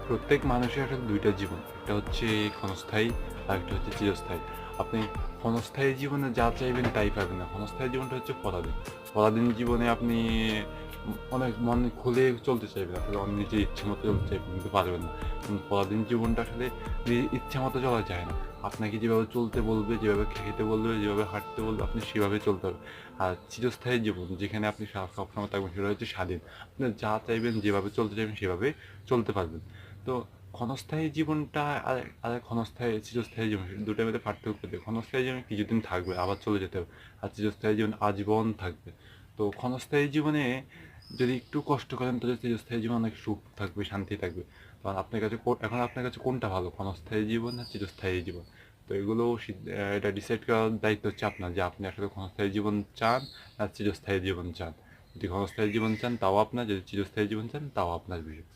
প্রত্যেক মানুষের আসলে ২ টা জীবন। একটা হচ্ছে ক্ষণস্থায়ী, আরেকটা হচ্ছে চিরস্থায়ী। আপনি ক্ষণস্থায়ী জীবনে যা চাইবেন তাই পাবেন না। ক্ষণস্থায়ী জীবনটা হচ্ছে পরাধীন। পরাধীন জীবনে আপনি অনেক মন খুলে চলতে চাইবেন। আসলে নিজের ইচ্ছেমতো চলতে চাইবেন কিন্তু পারবেন না। পরাধীন জীবনটা আসলে নিজের ইচ্ছেমতো চলা যায় না। আপনাকে যেভাবে চলতে বলবে, যেভাবে খেতে বলবে, যেভাবে হাঁটতে বলবে আপনি সেভাবে চলতে হবে। আর চিরস্থায়ী জীবন যেখানে আপনি সবসময় থাকবেন সেটা হচ্ছে স্বাধীন। আপনি যা চাইবেন, যেভাবে চলতে চাইবেন সেভাবে চলতে পারবেন। তো ক্ষণস্থায়ী জীবনটা আর ক্ষণস্থায়ী চিরস্থায়ী জীবন দুটোর মধ্যে পার্থক্য কি? ক্ষণস্থায়ী জীবন কিছুদিন থাকবে আবার চলে যেতে হবে, আর চিরস্থায়ী জীবন আজীবন থাকবে। তো ক্ষণস্থায়ী জীবনে যদি একটু কষ্ট করেন তাহলে চিরস্থায়ী জীবন অনেক সুখ থাকবে, শান্তি থাকবে। কারণ আপনার কাছে এখন আপনার কাছে কোনটা ভালো, ক্ষণস্থায়ী জীবন না চিরস্থায়ী জীবন? তো এগুলো এটা ডিসাইড করার দায়িত্ব হচ্ছে আপনার, যে আপনি আসলে ক্ষণস্থায়ী জীবন চান না চিরস্থায়ী জীবন চান। যদি ক্ষণস্থায়ী জীবন চান তাও আপনার, যদি চিরস্থায়ী জীবন চান তাও আপনার বিষয়।